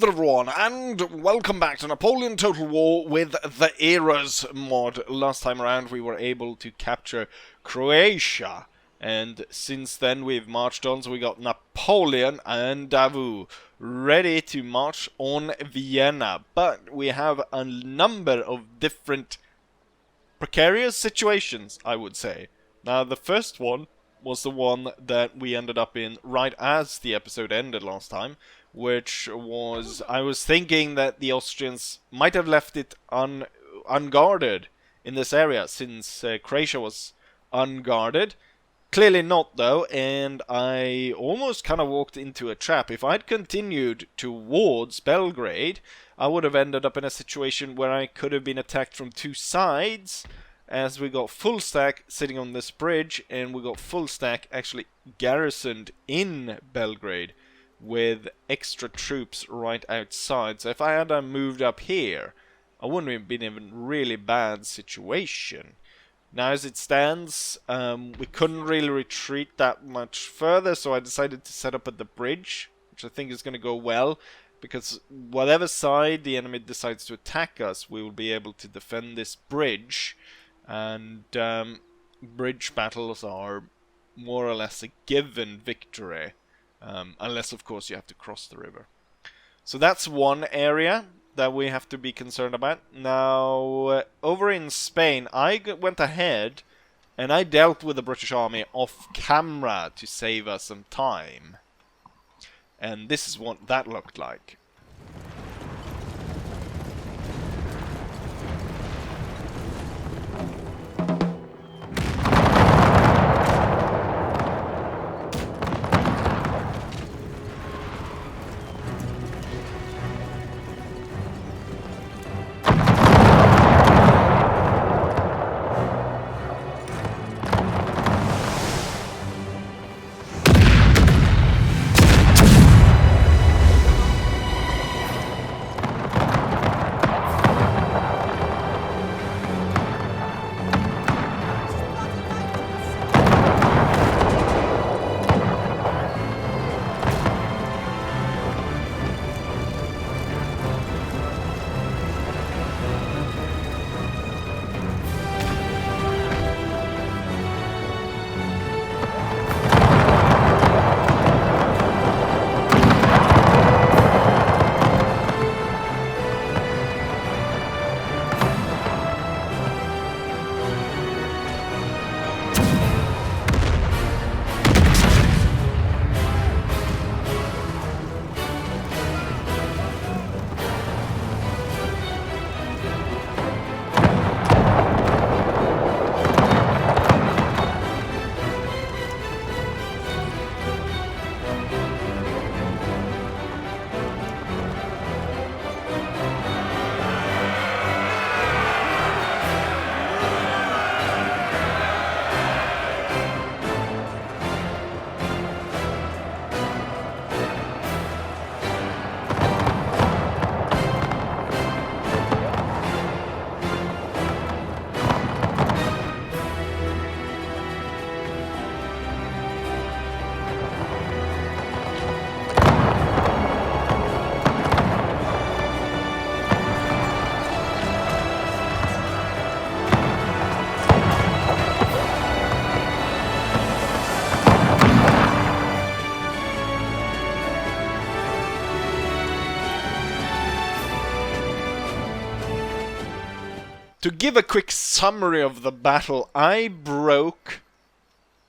there everyone, and welcome back to Napoleon Total War with the Eras mod. Last time around we were able to capture Croatia, and since then we've marched on, so we got Napoleon and Davout ready to march on Vienna. But we have a number of different precarious situations, I would say. Now the first one was the one that we ended up in right as the episode ended last time, which was, I was thinking that the Austrians might have left it unguarded in this area, since Croatia was unguarded. Clearly not, though, and I almost kind of walked into a trap. If I'd continued towards Belgrade, I would have ended up in a situation where I could have been attacked from two sides, as we got full stack sitting on this bridge, and we got full stack actually garrisoned in Belgrade with extra troops right outside. So if I had moved up here, I wouldn't have been in a really bad situation. Now as it stands, we couldn't really retreat that much further, so I decided to set up at the bridge, which I think is going to go well, because whatever side the enemy decides to attack us, we will be able to defend this bridge. And bridge battles are more or less a given victory, unless of course you have to cross the river. So that's one area that we have to be concerned about. Now over in Spain, I went ahead and I dealt with the British army off camera to save us some time, and this is what that looked like. To give a quick summary of the battle, I broke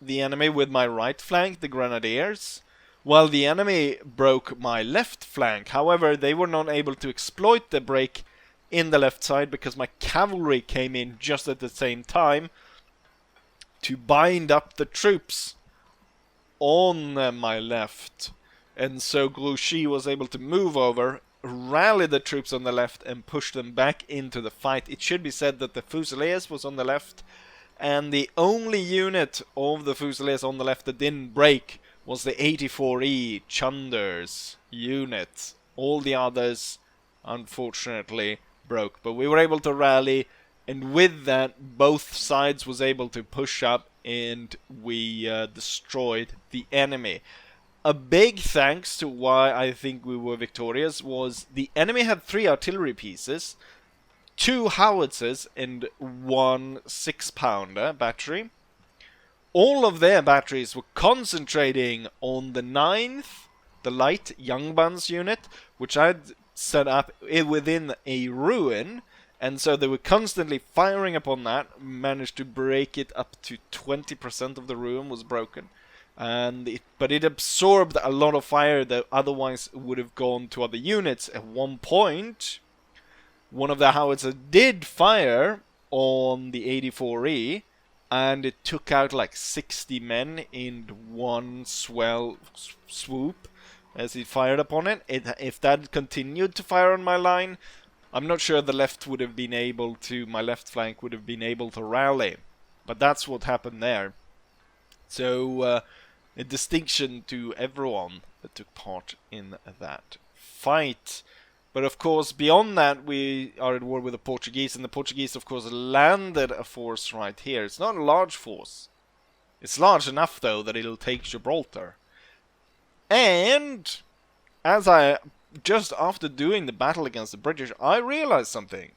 the enemy with my right flank, the Grenadiers, while the enemy broke my left flank. However, they were not able to exploit the break in the left side because my cavalry came in just at the same time to bind up the troops on my left. And so Grouchy was able to move over, rally the troops on the left and push them back into the fight. It should be said that the Fusiliers was on the left, and the only unit of the Fusiliers on the left that didn't break was the 84E Chunder's unit. All the others unfortunately broke, but we were able to rally, and with that both sides was able to push up and we destroyed the enemy. a big thanks to why I think we were victorious was the enemy had 3 artillery pieces, 2 howitzers, and 1 6-pounder battery. All of their batteries were concentrating on the 9th, the light Youngbuns unit, which I'd set up within a ruin, and so they were constantly firing upon that, managed to break it up to 20% of the ruin was broken. But it absorbed a lot of fire that otherwise would have gone to other units. At one point, one of the howitzers did fire on the 84E, and it took out like 60 men in one swoop as he fired upon it. If that had continued to fire on my line, I'm not sure the left would have been able to, my left flank would have been able to rally. But that's what happened there. So, a distinction to everyone that took part in that fight. But of course, beyond that, we are at war with the Portuguese, and the Portuguese, of course, landed a force right here. It's not a large force. It's large enough, though, that it'll take Gibraltar. And, just after doing the battle against the British, I realized something.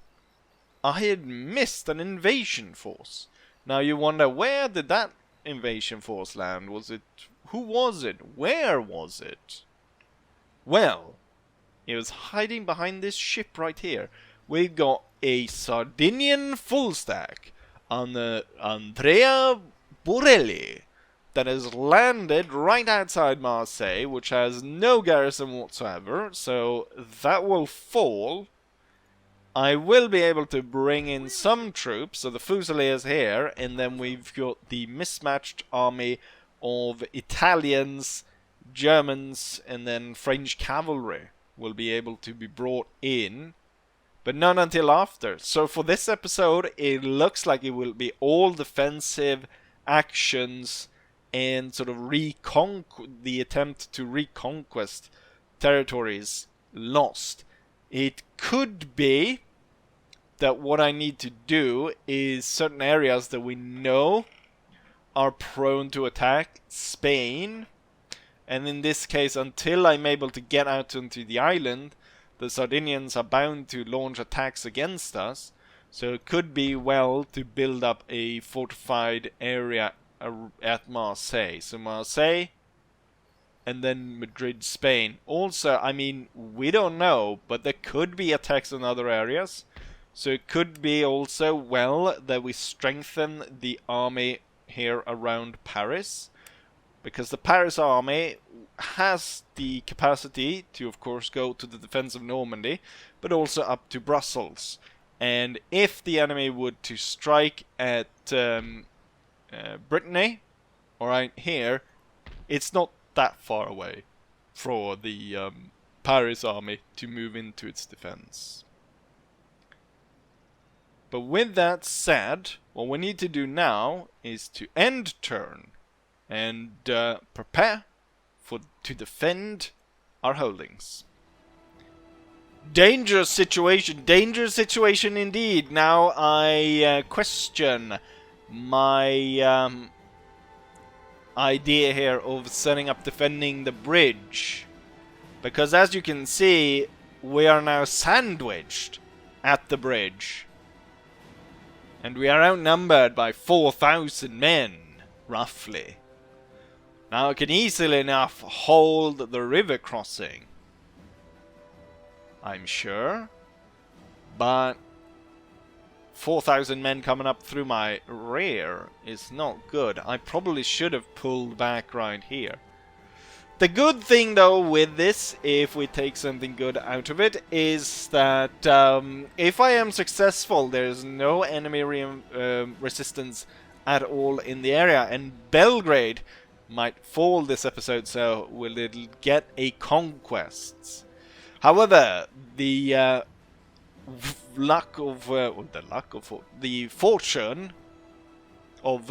I had missed an invasion force. Now you wonder, where did that invasion force land? Who was it? Where was it? Well, it was hiding behind this ship right here. We've got a Sardinian full stack on the Andrea Borelli that has landed right outside Marseille, which has no garrison whatsoever, so that will fall. I will be able to bring in some troops, so the Fusiliers here, and then we've got the mismatched army of Italians, Germans, and then French cavalry will be able to be brought in, but none until after. So for this episode, it looks like it will be all defensive actions and sort of the attempt to reconquest territories lost. It could be that what I need to do is certain areas that we know are prone to attack Spain, and in this case, until I'm able to get out onto the island, the Sardinians are bound to launch attacks against us. So it could be well to build up a fortified area at Marseille. So Marseille, and then Madrid, Spain. Also, I mean, we don't know, but there could be attacks in other areas. So it could be also well that we strengthen the army here around Paris, because the Paris army has the capacity to, of course, go to the defense of Normandy, but also up to Brussels. And if the enemy would to strike at Brittany, or right here, it's not that far away for the Paris army to move into its defense. But with that said, what we need to do now is to end turn and prepare to defend our holdings. Dangerous situation indeed. Now I question my idea here of setting up defending the bridge, because as you can see, we are now sandwiched at the bridge, and we are outnumbered by 4,000 men, roughly. Now I can easily enough hold the river crossing, I'm sure, but 4,000 men coming up through my rear is not good. I probably should have pulled back right here. The good thing, though, with this, if we take something good out of it, is that if I am successful, there's no enemy resistance at all in the area, and Belgrade might fall this episode, so will it get a conquest. However, the fortune of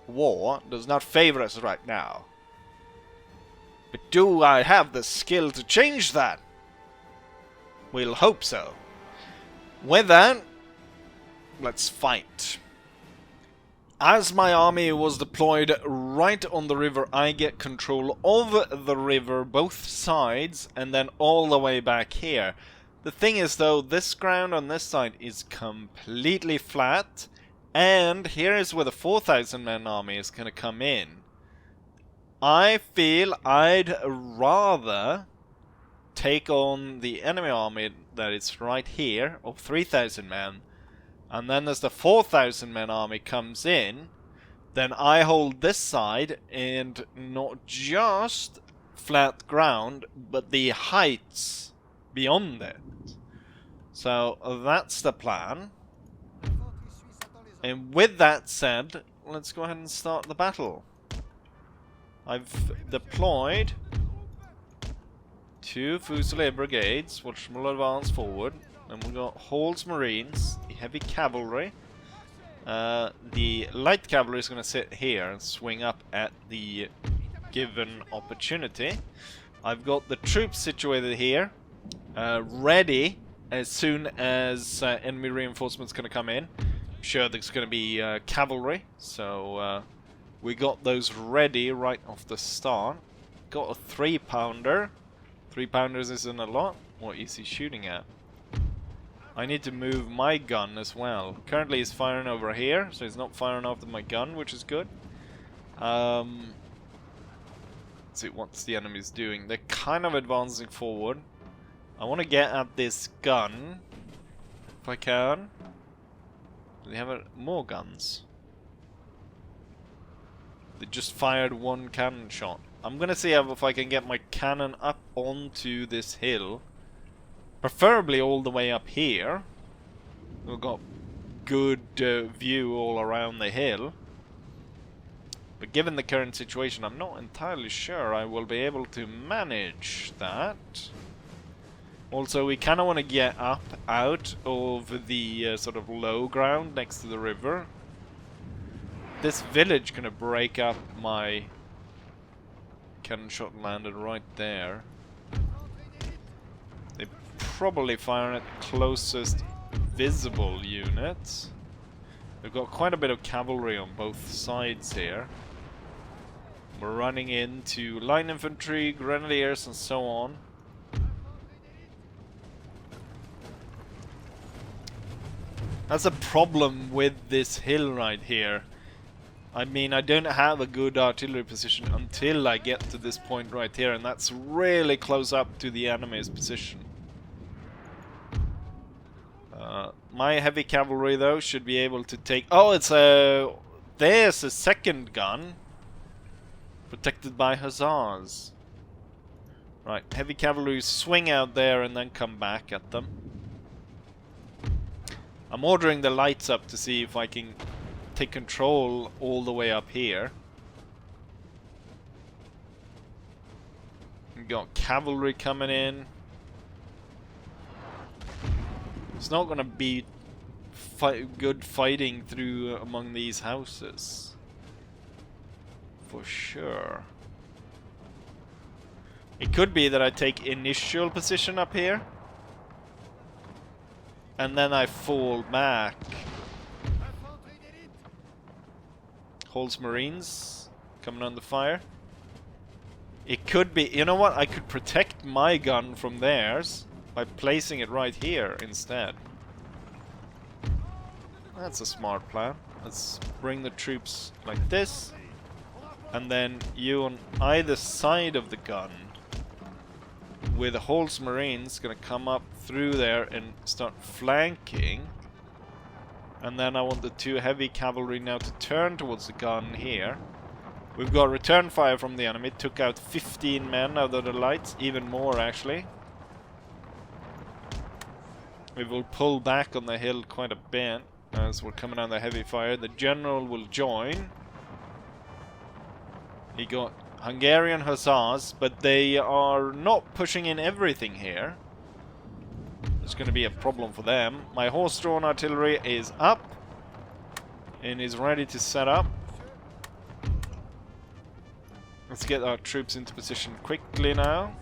war does not favor us right now. But do I have the skill to change that? We'll hope so. With that, let's fight. As my army was deployed right on the river. I get control of the river, both sides, and then all the way back here. The thing is though, this ground on this side is completely flat, and here is where the 4,000 man army is going to come in. I feel I'd rather take on the enemy army that is right here of 3,000 men, and then as the 4,000 men army comes in, then I hold this side and not just flat ground, but the heights beyond it. So that's the plan. And with that said, let's go ahead and start the battle. I've deployed 2 Fusilier brigades, which will advance forward. And we've got Hall's Marines, the heavy cavalry. The light cavalry is going to sit here and swing up at the given opportunity. I've got the troops situated here, ready as soon as enemy reinforcements going to come in. I'm sure there's going to be cavalry, so we got those ready right off the start. Got a 3-pounder. 3-pounders isn't a lot. What is he shooting at? I need to move my gun as well. Currently he's firing over here, so he's not firing after my gun, which is good. Let's see what the enemy's doing. They're kind of advancing forward. I want to get at this gun, if I can. Do they have more guns? They just fired 1 cannon shot. I'm gonna see if I can get my cannon up onto this hill. Preferably all the way up here. We've got good view all around the hill. But given the current situation, I'm not entirely sure I will be able to manage that. Also, we kind of want to get up out of the sort of low ground next to the river. This village gonna break up my cannon shot landed right there. They probably firing at the closest visible units. We've got quite a bit of cavalry on both sides here. We're running into line infantry, grenadiers, and so on. That's a problem with this hill right here. I mean, I don't have a good artillery position until I get to this point right here, and that's really close up to the enemy's position. My heavy cavalry, though, should be able to take... Oh, it's a... There's a second gun. Protected by hussars. Right, heavy cavalry swing out there and then come back at them. I'm ordering the lights up to see if I can take control all the way up here. We've got cavalry coming in. It's not going to be good fighting through among these houses. For sure. It could be that I take initial position up here. And then I fall back. Hall's Marines coming under fire. It could be, you know what, I could protect my gun from theirs by placing it right here instead. That's a smart plan. Let's bring the troops like this. And then you on either side of the gun with the Hall's Marines gonna come up through there and start flanking. And then I want the 2 heavy cavalry now to turn towards the gun here. We've got return fire from the enemy. Took out 15 men out of the lights. Even more, actually. We will pull back on the hill quite a bit as we're coming on the heavy fire. The general will join. He got Hungarian hussars, but they are not pushing in everything here. There's going to be a problem for them. My horse-drawn artillery is up and is ready to set up. Let's get our troops into position quickly now.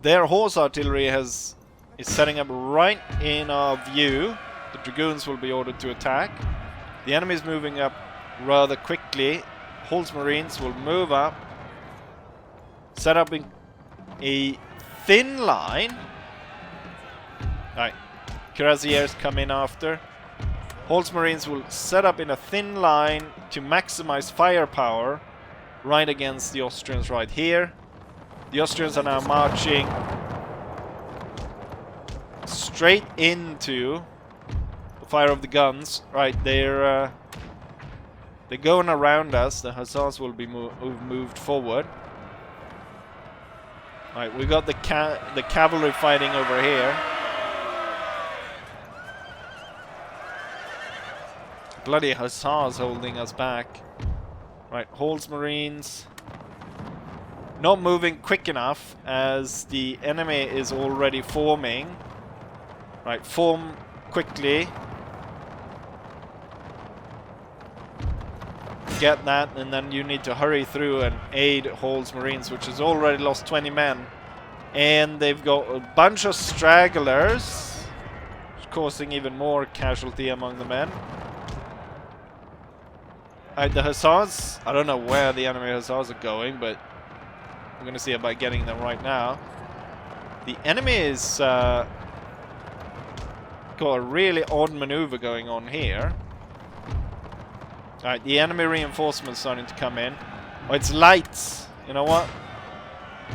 Their horse artillery is setting up right in our view. The dragoons will be ordered to attack. The enemy is moving up rather quickly. Hull's Marines will move up, set up in a thin line. Alright, Cuirassiers come in after. Hull's Marines will set up in a thin line to maximize firepower right against the Austrians right here. The Austrians are now marching straight into the fire of the guns. Right, they're going around us. The Hussars will be moved forward. Right, we got the cavalry fighting over here. Bloody Hussars holding us back. Right, Hull's Marines not moving quick enough as the enemy is already forming. Right, form quickly. Get that, and then you need to hurry through and aid Hull's Marines, which has already lost 20 men. And they've got a bunch of stragglers, causing even more casualty among the men. The Hussars, I don't know where the enemy Hussars are going, but we're going to see about getting them right now. The enemy is got a really odd maneuver going on here. Alright, the enemy reinforcements starting to come in. Oh, it's lights. You know what?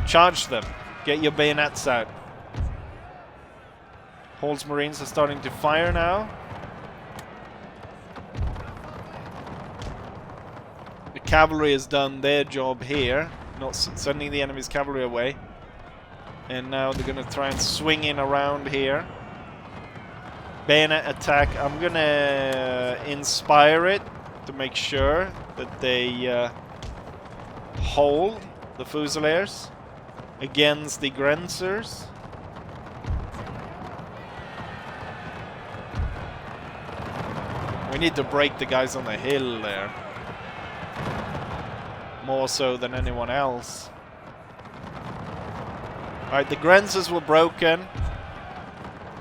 Charge them. Get your bayonets out. Hull's Marines are starting to fire now. The cavalry has done their job here, not sending the enemy's cavalry away. And now they're going to try and swing in around here. Bayonet attack. I'm going to inspire it to make sure that they hold the Fusiliers against the Grenzers. We need to break the guys on the hill there. More so than anyone else. Alright, the Grenzers were broken.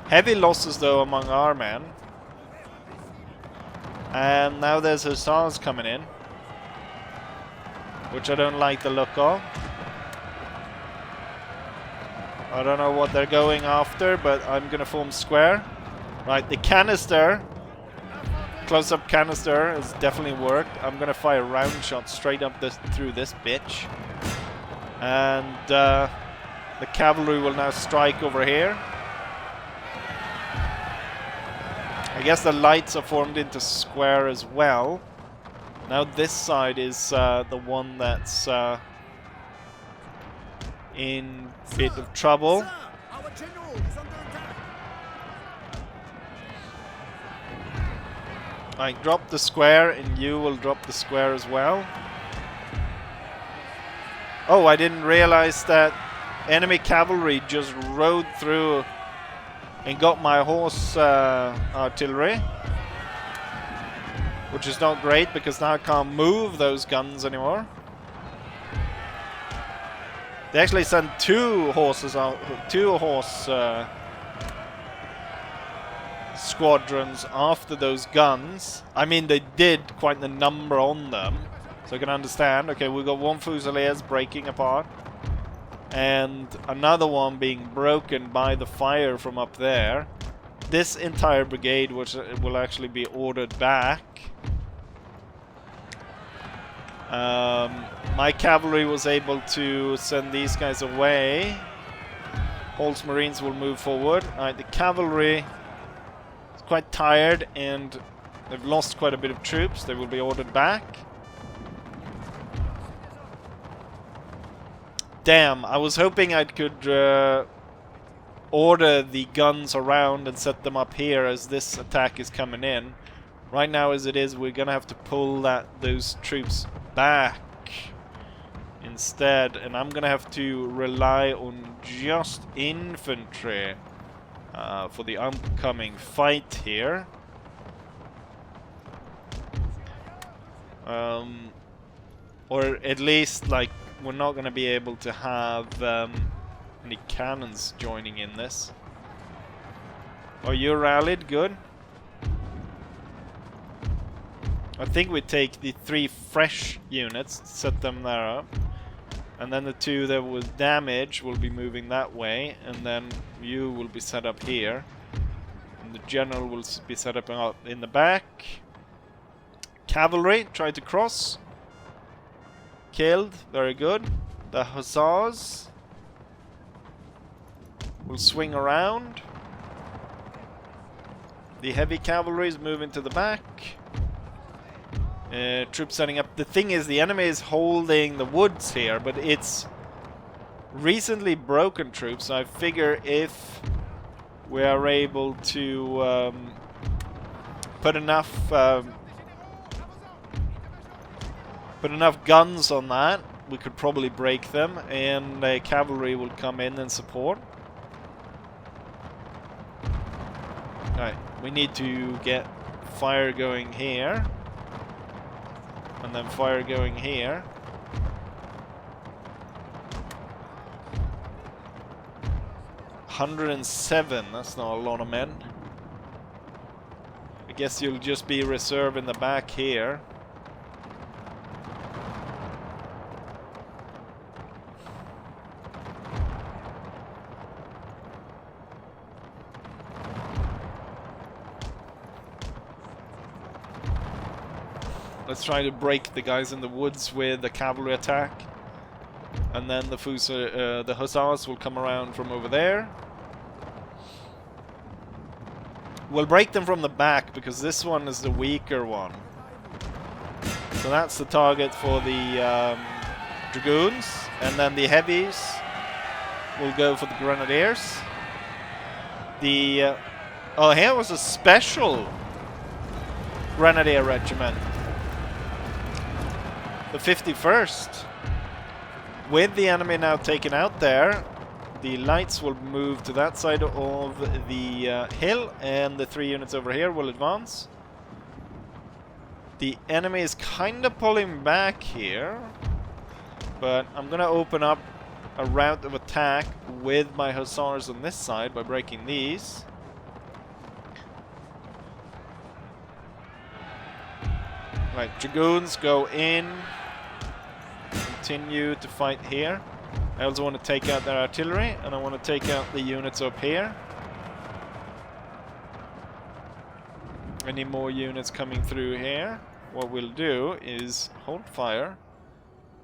Heavy losses though among our men. And now there's Hussars coming in, which I don't like the look of. I don't know what they're going after, but I'm gonna form square. Right, the canister, close-up canister has definitely worked. I'm gonna fire round shots straight up through this bitch. And the cavalry will now strike over here. I guess the lights are formed into square as well. Now this side is the one that's in a bit of trouble. I drop the square and you will drop the square as well. Oh, I didn't realize that enemy cavalry just rode through and got my horse artillery, which is not great because now I can't move those guns anymore. They actually sent two horses out, two horse squadrons after those guns. I mean, they did quite the number on them, so I can understand. Okay, we've got one Fusiliers breaking apart. And another one being broken by the fire from up there. This entire brigade will actually be ordered back. My cavalry was able to send these guys away. Hull's Marines will move forward. Alright, the cavalry is quite tired and they've lost quite a bit of troops. They will be ordered back. Damn, I was hoping I could order the guns around and set them up here as this attack is coming in. Right now as it is, we're gonna have to pull those troops back instead, and I'm gonna have to rely on just infantry for the upcoming fight here. Or at least, like, we're not going to be able to have any cannons joining in this. Oh, you rallied? Good. I think we take the 3 fresh units, set them there up. And then the 2 that was damaged will be moving that way. And then you will be set up here. And the general will be set up in the back. Cavalry tried to cross. Killed. Very good. The hussars will swing around. The heavy cavalry is moving to the back. Troops setting up. The thing is, the enemy is holding the woods here, but it's recently broken troops. So I figure if we are able to put enough guns on that, we could probably break them, and the cavalry will come in and support. Right, we need to get fire going here. And then fire going here. $107, that's not a lot of men. I guess you'll just be reserve in the back here. Let's try to break the guys in the woods with the cavalry attack. And then the hussars will come around from over there. We'll break them from the back because this one is the weaker one. So that's the target for the dragoons. And then the heavies will go for the grenadiers. Oh, here was a special grenadier regiment. The 51st. With the enemy now taken out there, the lights will move to that side of the hill, and the 3 units over here will advance. The enemy is kind of pulling back here, but I'm going to open up a route of attack with my hussars on this side by breaking these. Right, dragoons go in. Continue to fight here. I also want to take out their artillery, and I want to take out the units up here. Any more units coming through here? What we'll do is hold fire,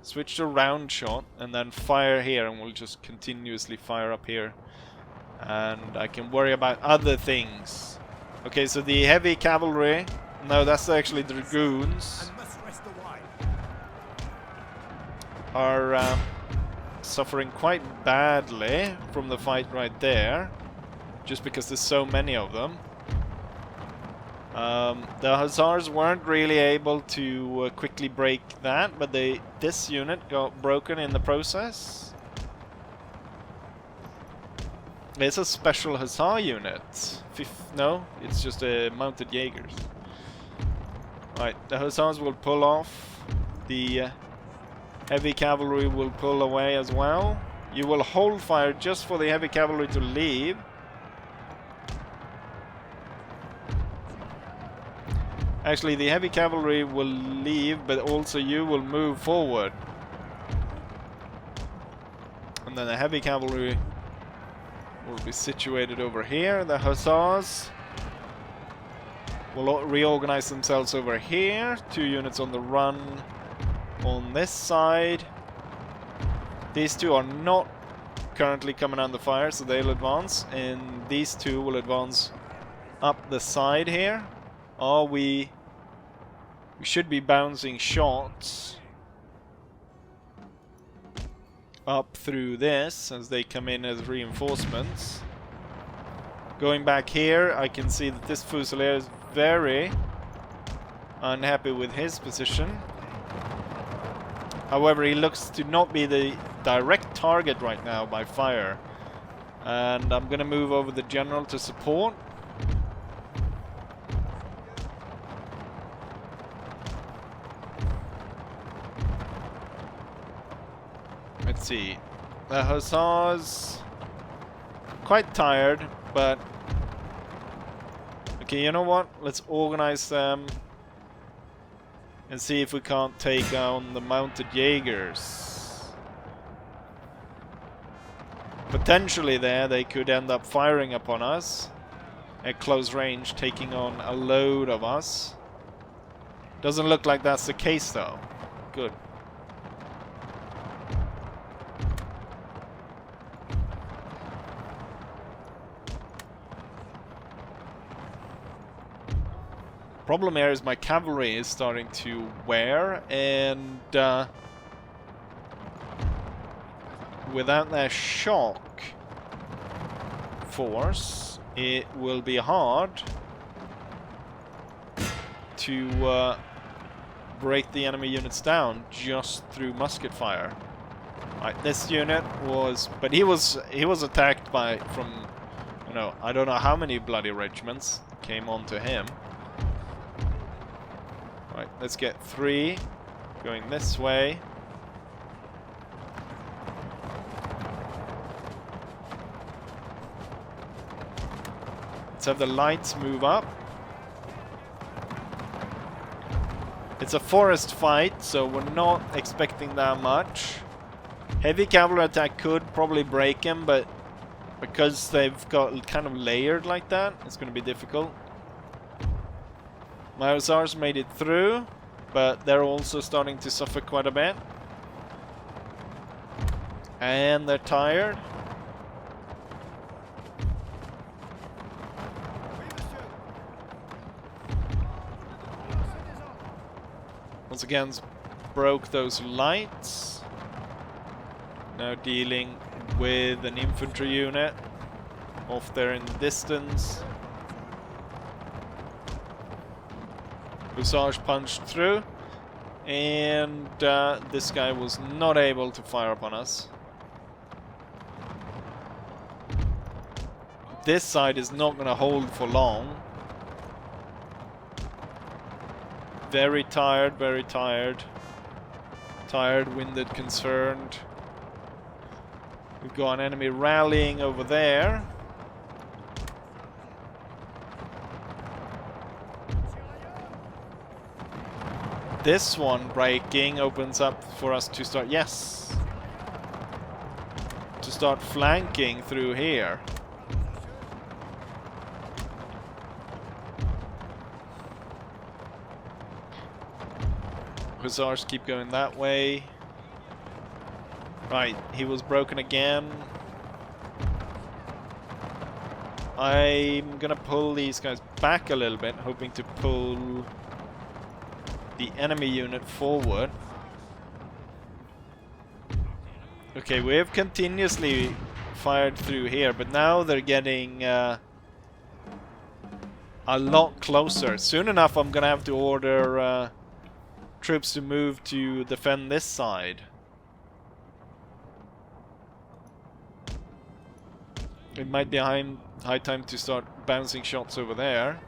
switch to round shot, and then fire here, and we'll just continuously fire up here. And I can worry about other things. Okay, so the heavy cavalry, no, that's actually the dragoons, are suffering quite badly from the fight right there, just because there's so many of them. The hussars weren't really able to quickly break that, but this unit got broken in the process. It's a special hussar unit. No, it's just a mounted Jaegers. Right, the hussars will pull off. The heavy cavalry will pull away as well. You will hold fire just for the heavy cavalry to leave. Actually, the heavy cavalry will leave, but also you will move forward. And then the heavy cavalry will be situated over here. The hussars will reorganize themselves over here. 2 units on the run on this side. These 2 are not currently coming under fire, so they'll advance. And these 2 will advance up the side here. We should be bouncing shots up through this as they come in as reinforcements. Going back here, I can see that this Fusilier is very unhappy with his position. However, he looks to not be the direct target right now by fire. And I'm going to move over the general to support. Let's see. The hussars, quite tired, but okay, you know what? Let's organize them and see if we can't take on the mounted Jaegers. Potentially there they could end up firing upon us at close range, taking on a load of us. Doesn't look like that's the case though. Good. Problem here is my cavalry is starting to wear, and without their shock force, it will be hard to break the enemy units down just through musket fire. Right, this unit was, but he was attacked by from, you know, I don't know how many bloody regiments came onto him. Right, let's get 3 going this way. Let's have the lights move up. It's a forest fight, so we're not expecting that much. Heavy cavalry attack could probably break him, but because they've got kind of layered like that, it's going to be difficult. My hussars made it through, but they're also starting to suffer quite a bit. And they're tired. Once again, broke those lights. Now dealing with an infantry unit off there in the distance. Hussars punched through, and this guy was not able to fire upon us. This side is not going to hold for long. Very tired, very tired. Tired, winded, concerned. We've got an enemy rallying over there. This one breaking opens up for us to start, yes, to start flanking through here. Hussars keep going that way. Right, he was broken again. I'm gonna pull these guys back a little bit, hoping to pull the enemy unit forward. Okay, we have continuously fired through here, but now they're getting a lot closer. Soon enough I'm gonna have to order troops to move to defend this side. It might be high time to start bouncing shots over there.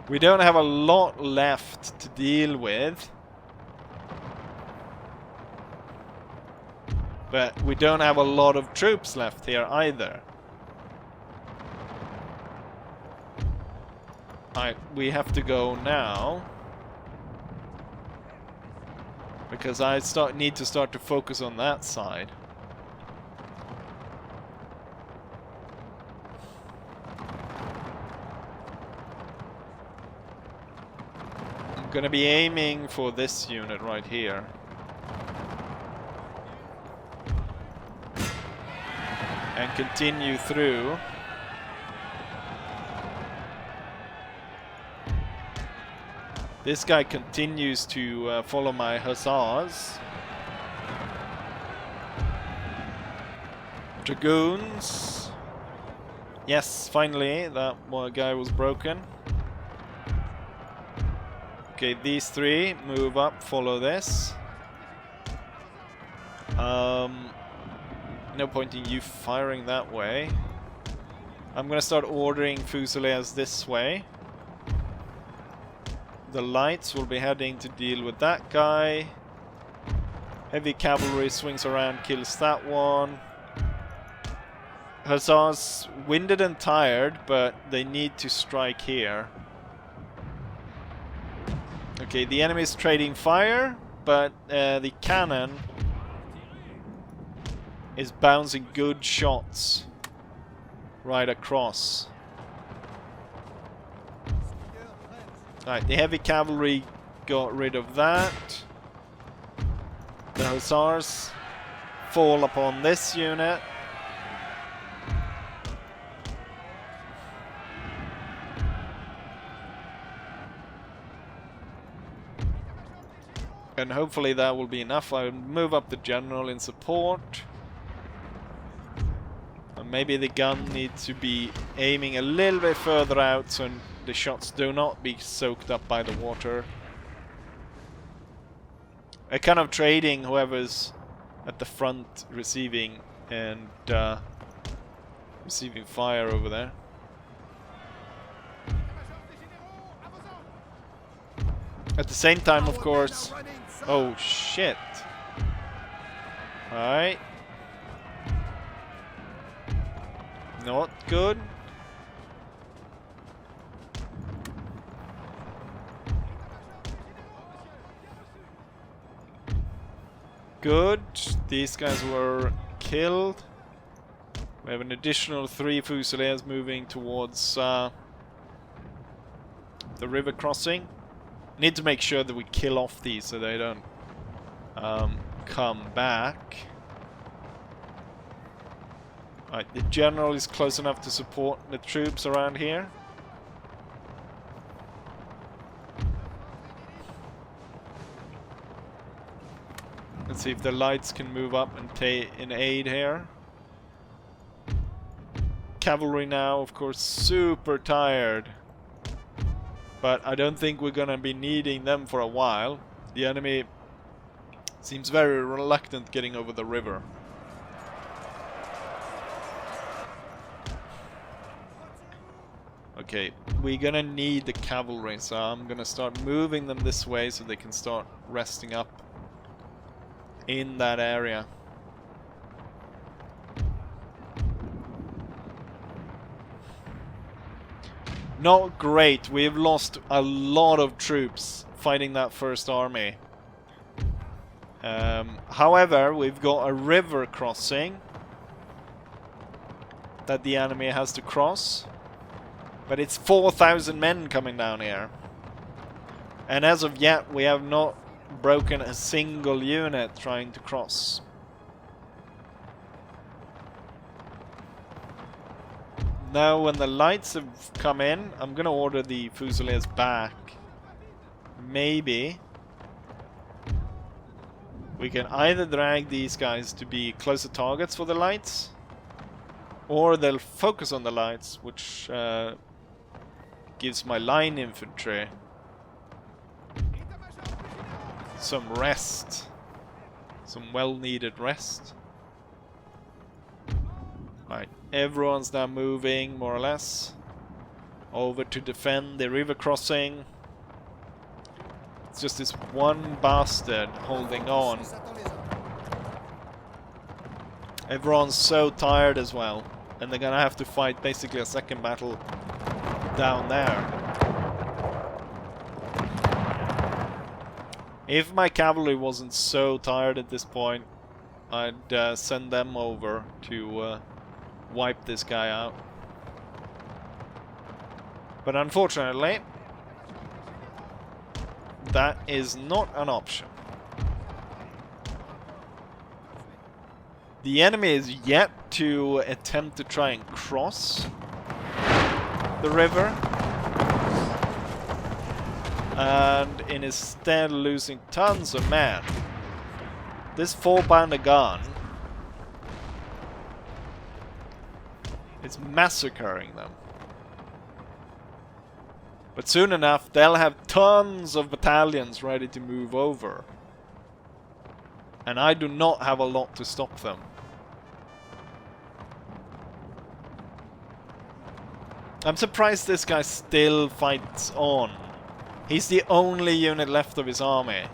We don't have a lot left to deal with, but we don't have a lot of troops left here either. Alright, we have to go now, because I need to start to focus on that side. I'm gonna be aiming for this unit right here. And continue through. This guy continues to follow my hussars. Dragoons. Yes, finally, that one guy was broken. Okay, these 3 move up, follow this. No point in you firing that way. I'm gonna start ordering Fusiliers this way. The lights will be heading to deal with that guy. Heavy cavalry swings around, kills that one. Hussars winded and tired, but they need to strike here. Okay, the enemy is trading fire, but the cannon is bouncing good shots right across. Alright, the heavy cavalry got rid of that. The hussars fall upon this unit. And hopefully that will be enough. I'll move up the general in support. And maybe the gun needs to be aiming a little bit further out so the shots do not be soaked up by the water. A kind of trading whoever's at the front receiving and receiving fire over there. At the same time, of course... Oh, shit. Alright. Not good. Good. These guys were killed. We have an additional 3 Fusiliers moving towards the river crossing. Need to make sure that we kill off these so they don't come back. Right, the general is close enough to support the troops around here. Let's see if the lights can move up and take in aid here. Cavalry now, of course, super tired. But I don't think we're gonna be needing them for a while. The enemy seems very reluctant getting over the river. Okay, we're gonna need the cavalry, so I'm gonna start moving them this way so they can start resting up in that area. Not great. We've lost a lot of troops fighting that first army. However, we've got a river crossing that the enemy has to cross. But it's 4,000 men coming down here. And as of yet, we have not broken a single unit trying to cross. Now, when the lights have come in, I'm gonna order the Fusiliers back. Maybe we can either drag these guys to be closer targets for the lights, or they'll focus on the lights, which gives my line infantry some rest, some well-needed rest. Right, everyone's now moving, more or less, over to defend the river crossing. It's just this one bastard holding on. Everyone's so tired as well, and they're gonna have to fight basically a second battle down there. If my cavalry wasn't so tired at this point, I'd send them over to wipe this guy out. But unfortunately, that is not an option. The enemy is yet to attempt to try and cross the river, and instead losing tons of men. This 4-pounder gun is massacring them. But soon enough, they'll have tons of battalions ready to move over. And I do not have a lot to stop them. I'm surprised this guy still fights on. He's the only unit left of his army.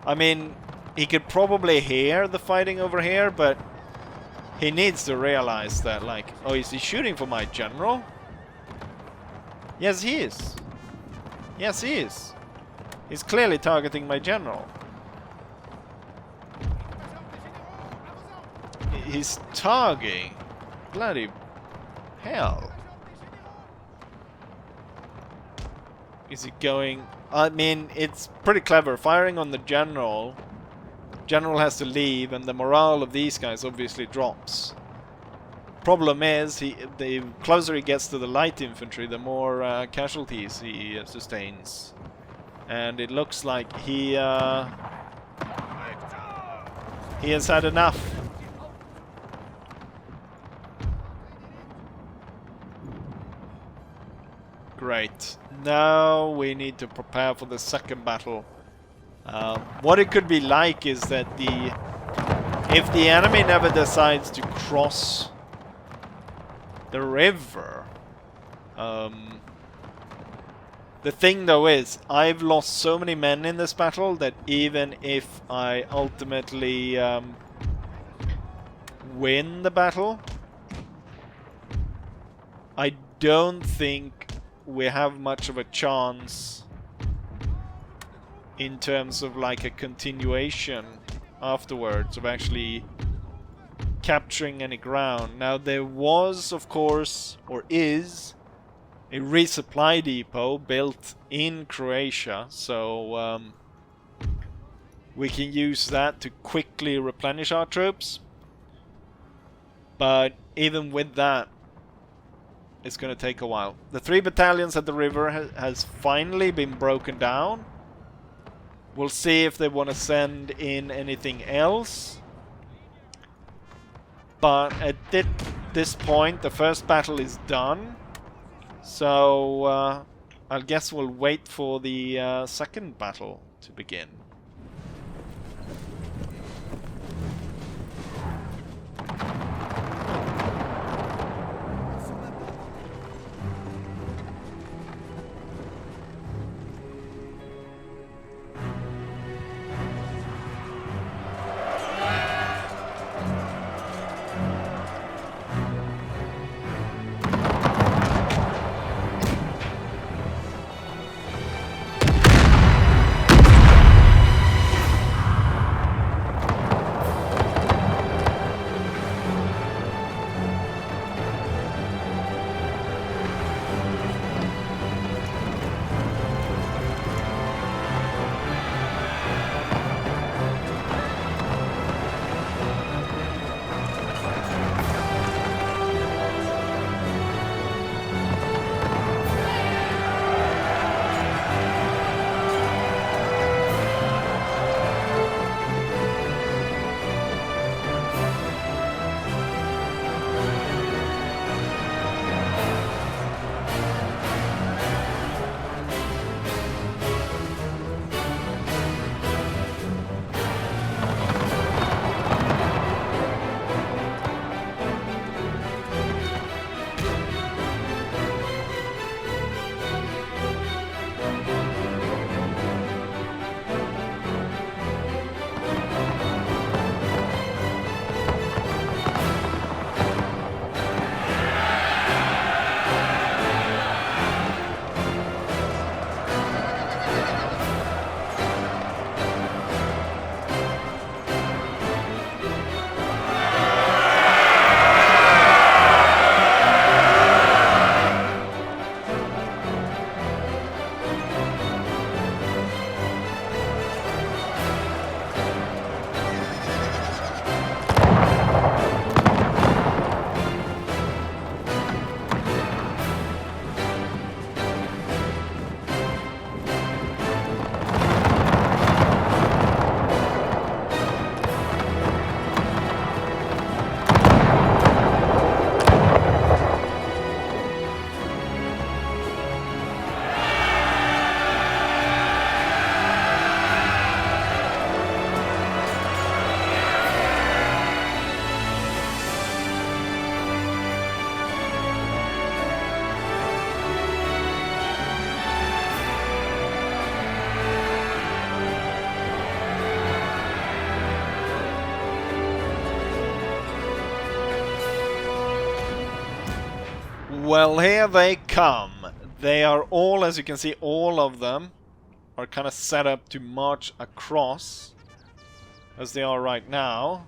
I mean, he could probably hear the fighting over here, but he needs to realize that, like, oh, is he shooting for my general? Yes, he is. Yes, he is. He's clearly targeting my general. He's targeting. Bloody hell. Is he going... I mean, it's pretty clever. Firing on the general. General has to leave, and the morale of these guys obviously drops. Problem is, the closer he gets to the light infantry, the more casualties he sustains. And it looks like he has had enough. Great. Now we need to prepare for the second battle. What it could be like is that if the enemy never decides to cross the river. The thing though is, I've lost so many men in this battle that even if I ultimately win the battle, I don't think we have much of a chance in terms of like a continuation afterwards of actually capturing any ground. Now there was, of course, or is, a resupply depot built in Croatia, so we can use that to quickly replenish our troops. But even with that, it's going to take a while. The 3 battalions at the river has finally been broken down. We'll see if they want to send in anything else. But at this point, the first battle is done. So, I guess we'll wait for the second battle to begin. Well, here they come. They are all, as you can see, all of them are kind of set up to march across, as they are right now.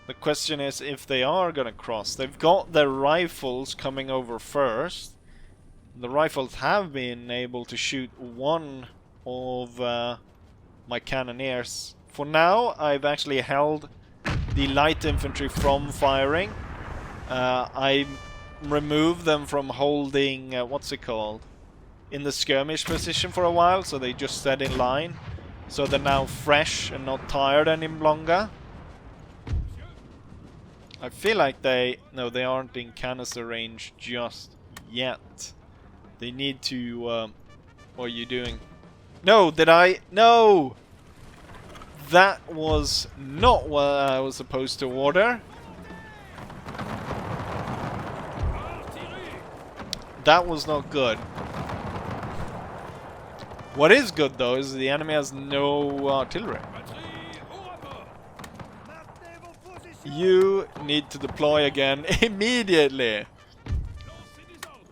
The question is if they are gonna cross. They've got their rifles coming over first. The rifles have been able to shoot one of my cannoneers. For now, I've actually held the light infantry from firing. I removed them from holding, what's it called? In the skirmish position for a while, so they just stayed in line. So they're now fresh and not tired any longer. I feel like no, they aren't in canister range just yet. They need to, what are you doing? No, no! That was not what I was supposed to order. That was not good. What is good though is the enemy has no artillery. You need to deploy again immediately.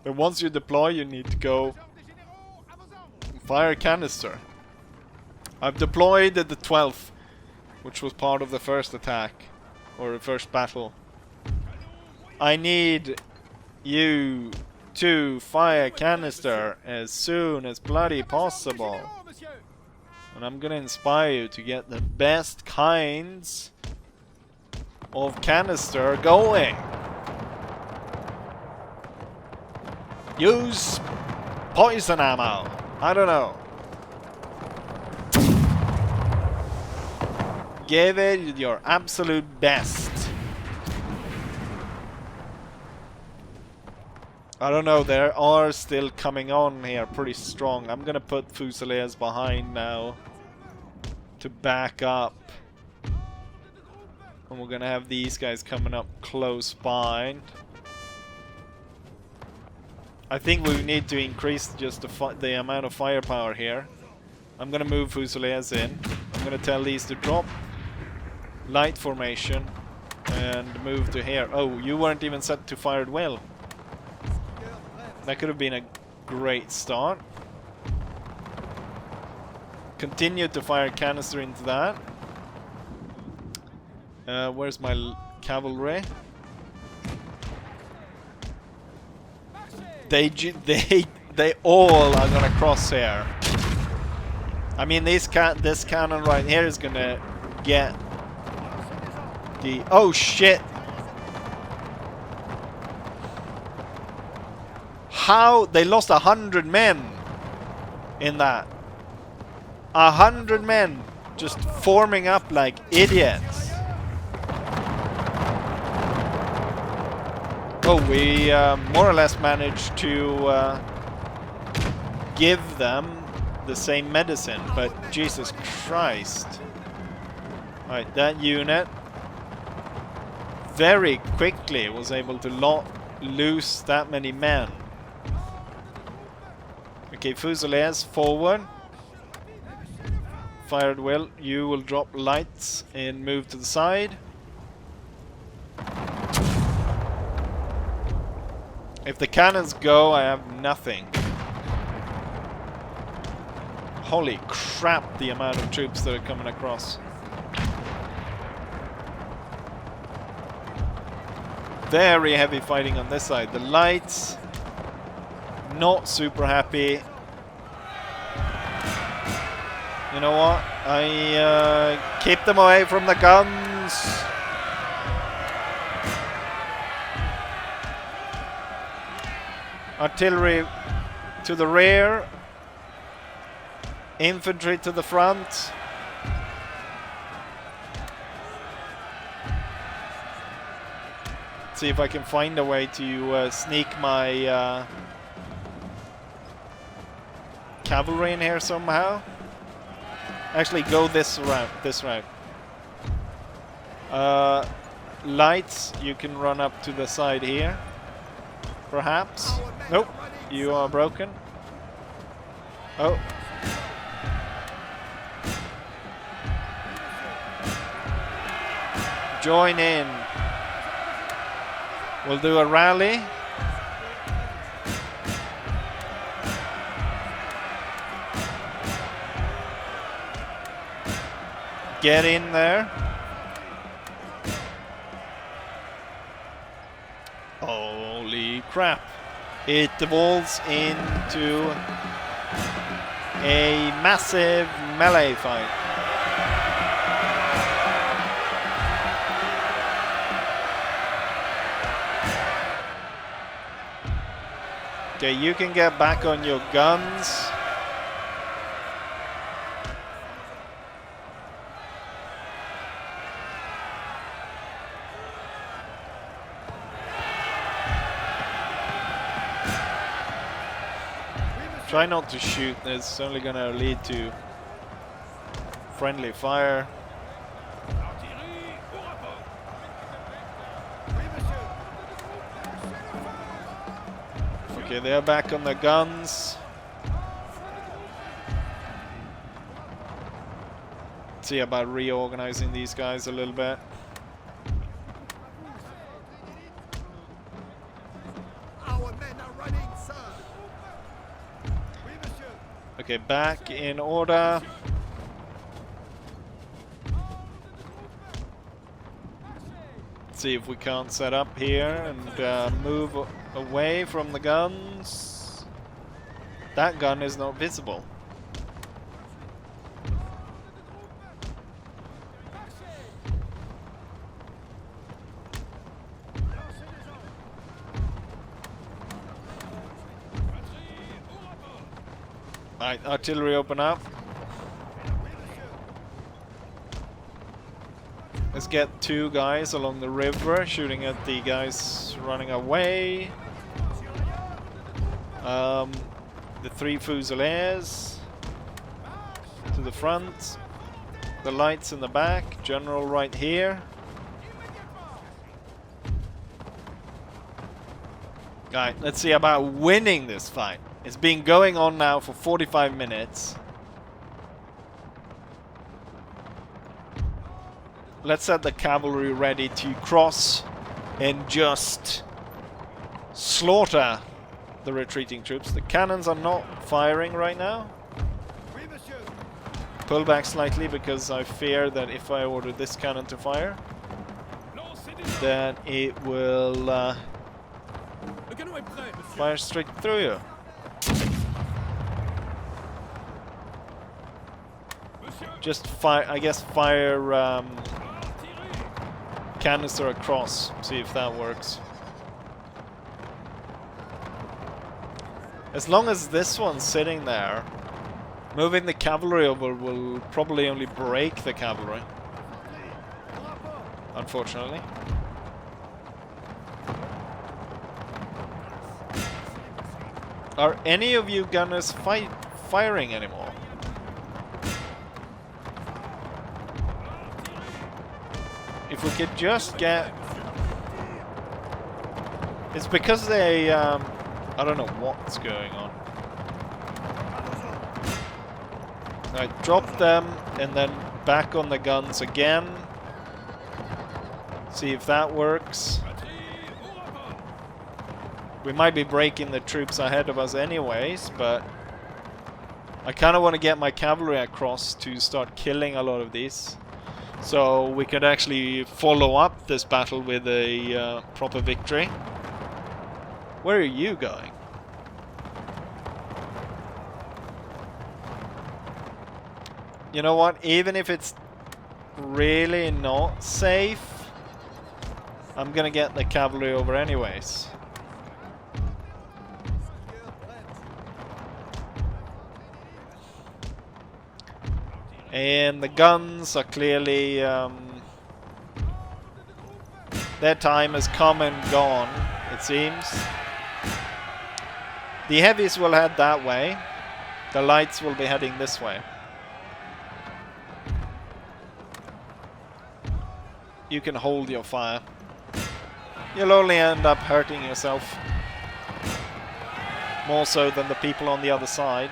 But once you deploy, you need to go fire canister. I've deployed the 12th, which was part of the first attack, or the first battle. I need you to fire canister as soon as bloody possible. And I'm gonna inspire you to get the best kinds of canister going. Use poison ammo. I don't know. Give it your absolute best. I don't know, they are still coming on here pretty strong. I'm gonna put Fusiliers behind now to back up. And we're gonna have these guys coming up close by. I think we need to increase just the amount of firepower here. I'm gonna move Fusiliers in. I'm gonna tell these to drop light formation and move to here. Oh, you weren't even set to fire at will. That could have been a great start. Continue to fire canister into that. Where's my cavalry? They all are gonna cross here. I mean, this cannon right here is gonna get the... Oh shit! How? They lost 100 men in that. 100 men just forming up like idiots. Oh, we more or less managed to give them the same medicine, but Jesus Christ. Alright, that unit very quickly was able to lose that many men. Okay, Fusiliers forward. Fired well. You will drop lights and move to the side. If the cannons go, I have nothing. Holy crap, the amount of troops that are coming across. Very heavy fighting on this side. The lights, not super happy. You know what? I keep them away from the guns. Artillery to the rear. Infantry to the front. See if I can find a way to sneak my cavalry in here somehow. Actually, go this route. Lights, you can run up to the side here. Perhaps. Nope, you are broken. Oh. Join in. We'll do a rally. get in there. Holy crap. It devolves into a massive melee fight. Okay, you can get back on your guns. Try not to shoot, it's only gonna lead to friendly fire. Okay, they're back on the guns. See about reorganizing these guys a little bit. Okay, back in order. See if we can't set up here and move away from the guns. That gun is not visible. Right, artillery open up. Let's get 2 guys along the river shooting at the guys running away. The 3 Fusiliers to the front. The lights in the back. General right here. Alright, let's see about winning this fight. It's been going on now for 45 minutes. Let's set the cavalry ready to cross and just slaughter the retreating troops. The cannons are not firing right now. Pull back slightly because I fear that if I order this cannon to fire, then it will fire straight through you. Just fire, I guess fire canister across, see if that works. As long as this one's sitting there, moving the cavalry over will probably only break the cavalry. Unfortunately. Are any of you gunners firing anymore? If we could just get... It's because they, I don't know what's going on. Right, drop them and then back on the guns again. See if that works. We might be breaking the troops ahead of us anyways, but I kind of want to get my cavalry across to start killing a lot of these. So we could actually follow up this battle with a proper victory. Where are you going? You know what? Even if it's really not safe, I'm gonna get the cavalry over anyways. And the guns are clearly... their time has come and gone, it seems. The heavies will head that way. The lights will be heading this way. You can hold your fire. You'll only end up hurting yourself. More so than the people on the other side.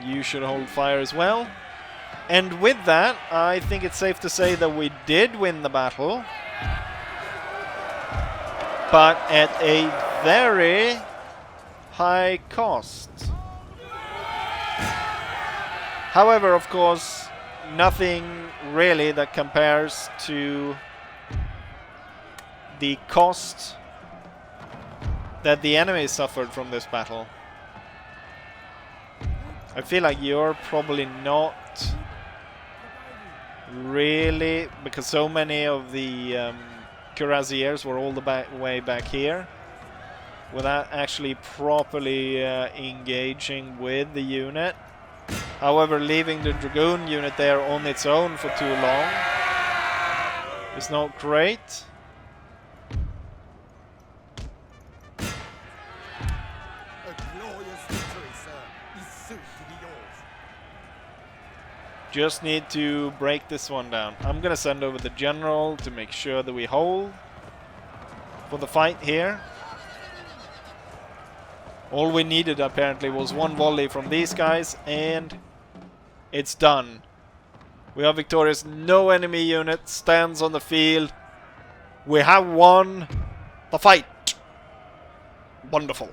You should hold fire as well. And with that, I think it's safe to say that we did win the battle. But at a very high cost. However, of course, nothing really that compares to the cost that the enemy suffered from this battle. I feel like you're probably not really, because so many of the cuirassiers were all the way back here without actually properly engaging with the unit. However, leaving the Dragoon unit there on its own for too long is not great. Just need to break this one down. I'm gonna send over the general to make sure that we hold for the fight here. All we needed apparently was one volley from these guys and it's done. We are victorious. No enemy unit stands on the field. We have won the fight. Wonderful.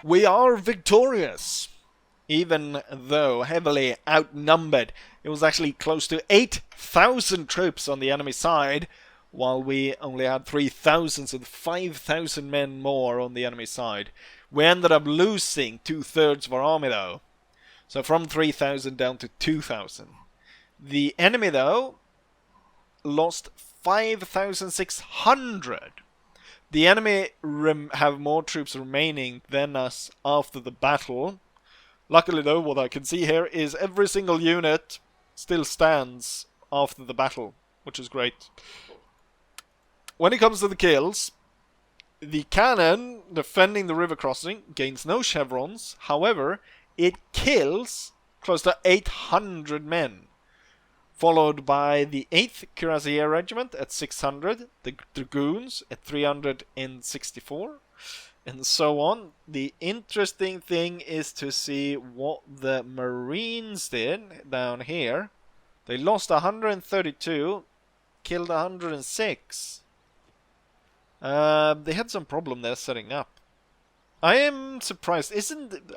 We are victorious, even though heavily outnumbered. It was actually close to 8,000 troops on the enemy side, while we only had 3,000, so 5,000 men more on the enemy side. We ended up losing 2/3 of our army though, so from 3,000 down to 2,000. The enemy though lost 5,600. The enemy have more troops remaining than us after the battle. Luckily though, what I can see here is every single unit still stands after the battle, which is great. When it comes to the kills, the cannon defending the river crossing gains no chevrons. However, it kills close to 800 men. Followed by the 8th Cuirassier Regiment at 600, the Dragoons at 364, and so on. The interesting thing is to see what the Marines did down here. They lost 132, killed 106. They had some problem there setting up. I am surprised.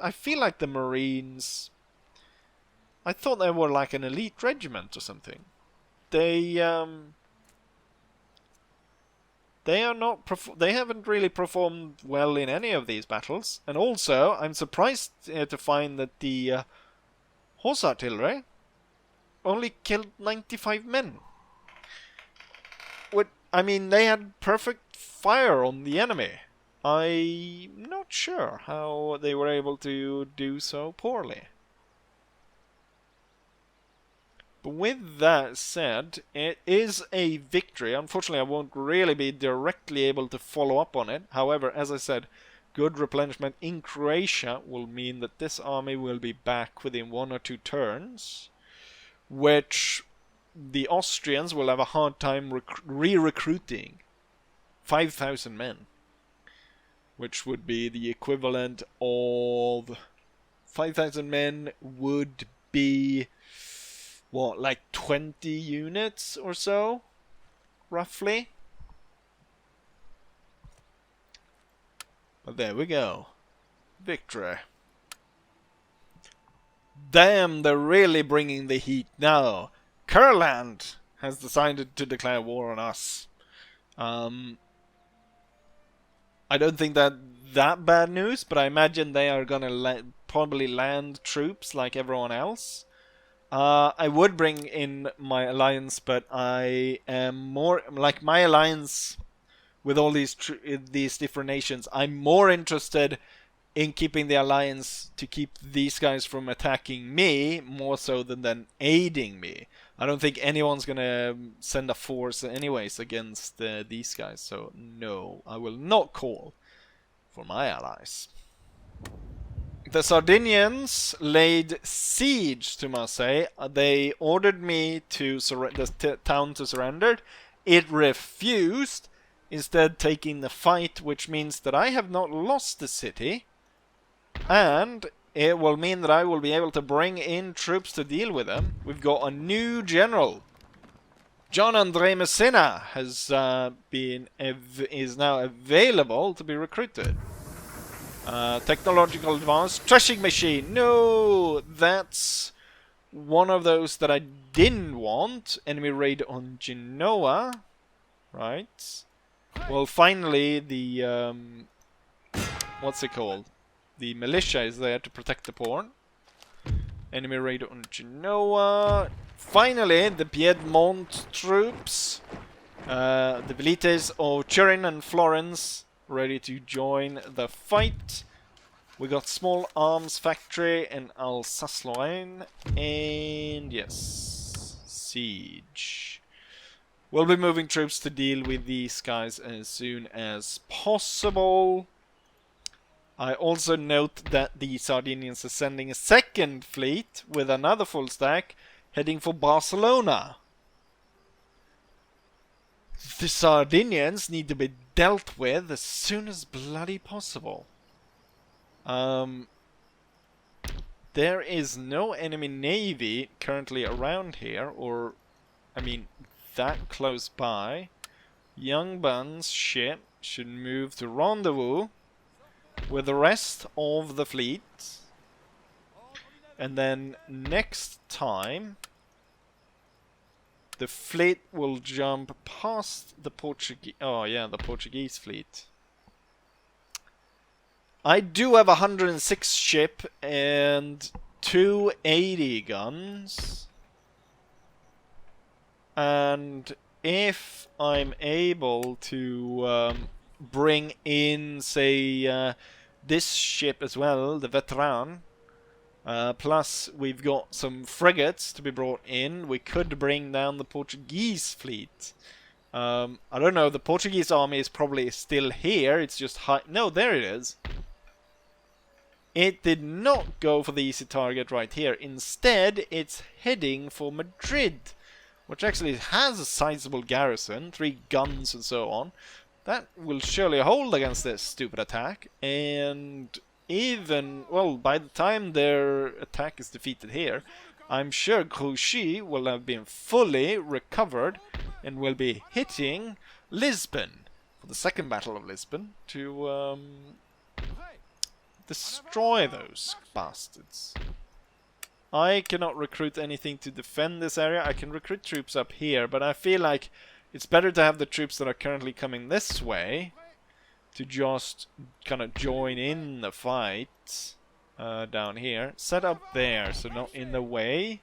I feel like the Marines... I thought they were like an elite regiment or something. They are not. They haven't really performed well in any of these battles. And also, I'm surprised to find that the horse artillery only killed 95 men. I mean, they had perfect fire on the enemy. I'm not sure how they were able to do so poorly. But with that said, it is a victory. Unfortunately, I won't really be directly able to follow up on it. However, as I said, good replenishment in Croatia will mean that this army will be back within 1 or 2 turns, which the Austrians will have a hard time re-recruiting 5,000 men, which would be the equivalent of 5,000 men would be, what, like 20 units or so, roughly. But there we go. Victory. Damn, they're really bringing the heat now. Kurland has decided to declare war on us. I don't think that bad news, but I imagine they are gonna probably land troops like everyone else. I would bring in my alliance, but I am more like my alliance with all these different nations. I'm more interested in keeping the alliance to keep these guys from attacking me more so than aiding me. I don't think anyone's gonna send a force anyways against these guys, so no, I will not call for my allies. The Sardinians laid siege to Marseille. They ordered me to the town to surrender. It refused, instead taking the fight, which means that I have not lost the city. And it will mean that I will be able to bring in troops to deal with them. We've got a new general. John Andre Messina is now available to be recruited. Technological advanced threshing machine. No, that's one of those that I didn't want. Enemy raid on Genoa. Right. Well, finally the what's it called? The militia is there to protect the port. Enemy raid on Genoa. Finally, the Piedmont troops. The Velites of Turin and Florence ready to join the fight. We got small arms factory in Alsace-Lorraine. And yes, siege. We'll be moving troops to deal with these guys as soon as possible. I also note that the Sardinians are sending a second fleet with another full stack heading for Barcelona. The Sardinians need to be dealt with as soon as bloody possible. There is no enemy navy currently around here, or, I mean, that close by. Young Bun's ship should move to rendezvous with the rest of the fleet. And then next time the fleet will jump past the Portuguese... Oh yeah, the Portuguese fleet. I do have 106 ship and 280 guns. And if I'm able to bring in, say, this ship as well, the Veteran, plus we've got some frigates to be brought in, we could bring down the Portuguese fleet. I don't know, the Portuguese army is probably still here, it's just high... No, there it is. It did not go for the easy target right here. Instead, it's heading for Madrid, which actually has a sizable garrison, 3 guns and so on. That will surely hold against this stupid attack. And even, well, by the time their attack is defeated here, I'm sure Grouchy will have been fully recovered and will be hitting Lisbon for the second Battle of Lisbon to destroy those bastards. I cannot recruit anything to defend this area. I can recruit troops up here, but I feel like it's better to have the troops that are currently coming this way to just kind of join in the fight down here. Set up there, so not in the way.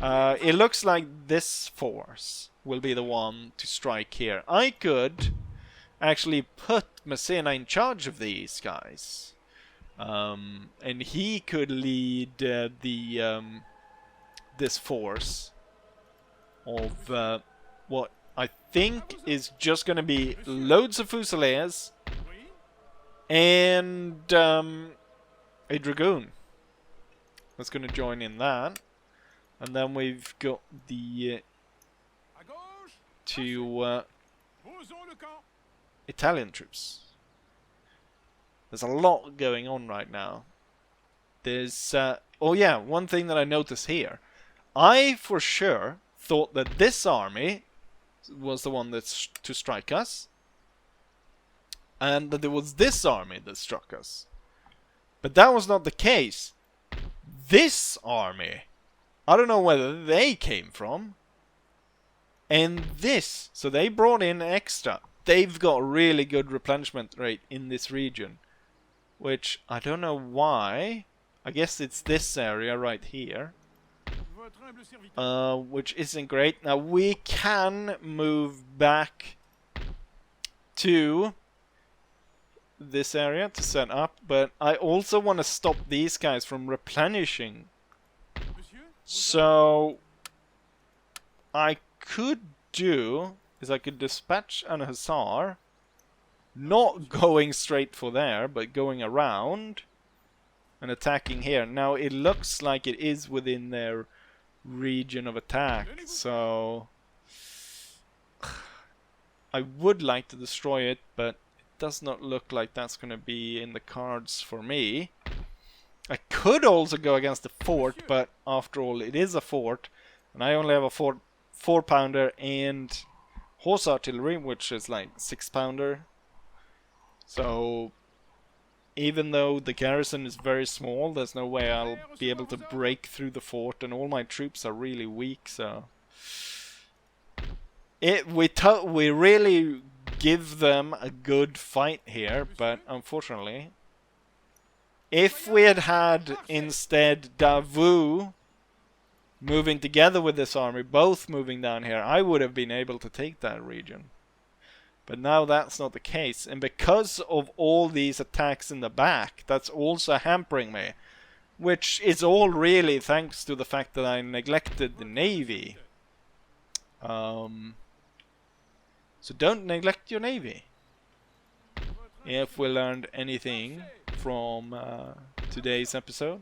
It looks like this force will be the one to strike here. I could actually put Messina in charge of these guys. And he could lead this force of what I think is just going to be loads of Fusiliers and a Dragoon that's going to join in that. And then we've got the two Italian troops. There's a lot going on right now. There's oh yeah, one thing that I noticed here. I for sure thought that this army was the one that's to strike us, and that it was this army that struck us. But that was not the case. This army, I don't know whether they came from, and this, so they brought in extra. They've got a really good replenishment rate in this region, which I don't know why. I guess it's this area right here, which isn't great. Now we can move back to this area to set up, but I also want to stop these guys from replenishing. So I could do is I could dispatch an hussar, not going straight for there, but going around and attacking here. Now it looks like it is within their region of attack, so I would like to destroy it, but it does not look like that's going to be in the cards for me. I could also go against the fort, but after all, it is a fort, and I only have a 4-pounder and horse artillery, which is like 6-pounder. So even though the garrison is very small, there's no way I'll be able to break through the fort, and all my troops are really weak. So we really give them a good fight here, but unfortunately, if we had had instead Davout moving together with this army, both moving down here, I would have been able to take that region. But now that's not the case, and because of all these attacks in the back, that's also hampering me. Which is all really thanks to the fact that I neglected the navy. So don't neglect your navy. If we learned anything from today's episode.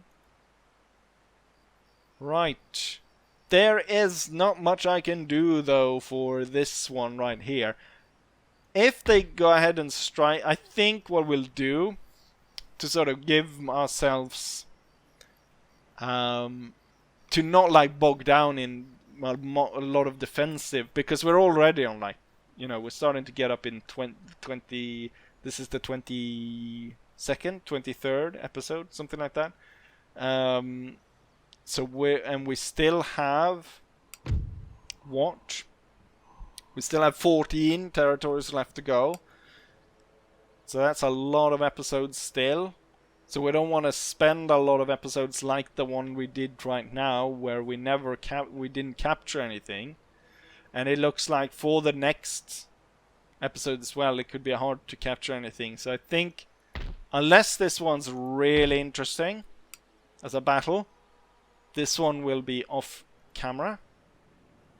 Right. There is not much I can do though for this one right here. If they go ahead and strike, I think what we'll do to sort of give ourselves to not like bog down in a lot of defensive, because we're already on like, you know, we're starting to get up in 20 this is the 22nd, 23rd episode, something like that. So we still have what? We still have 14 territories left to go. So that's a lot of episodes still. So we don't want to spend a lot of episodes like the one we did right now, where we didn't capture anything. And it looks like for the next episode as well, it could be hard to capture anything. So I think, unless this one's really interesting as a battle, this one will be off camera.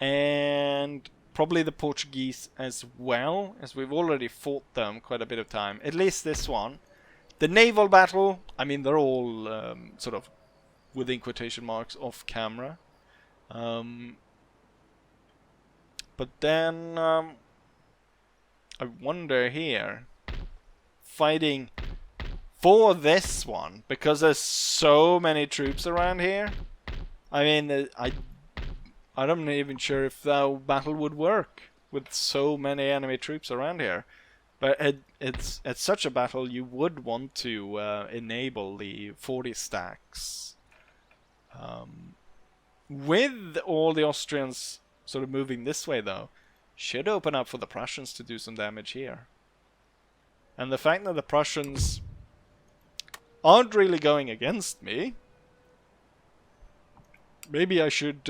And probably the Portuguese as well, as we've already fought them quite a bit of time. At least this one. The naval battle, I mean, they're all sort of, within quotation marks, off camera. But then, I wonder here, fighting for this one, because there's so many troops around here. I mean, I'm not even sure if that battle would work with so many enemy troops around here. But it's such a battle, you would want to enable the 40 stacks. With all the Austrians sort of moving this way, though, should open up for the Prussians to do some damage here. And the fact that the Prussians aren't really going against me, maybe I should,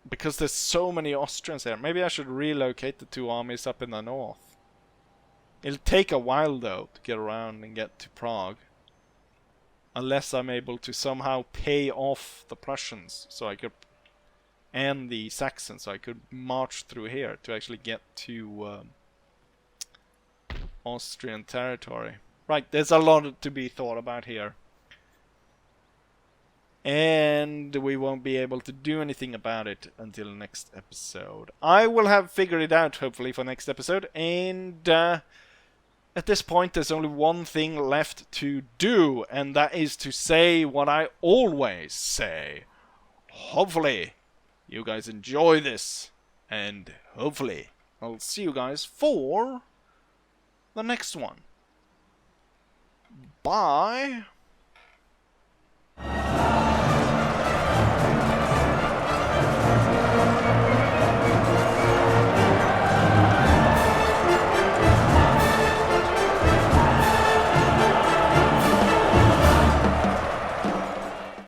because there's so many Austrians there, maybe I should relocate the two armies up in the north. It'll take a while, though, to get around and get to Prague. Unless I'm able to somehow pay off the Prussians, so I could, and the Saxons, so I could march through here to actually get to Austrian territory. Right, there's a lot to be thought about here. And we won't be able to do anything about it until next episode. I will have figured it out, hopefully, for next episode. And at this point, there's only one thing left to do, and that is to say what I always say. Hopefully, you guys enjoy this, and hopefully, I'll see you guys for the next one. Bye!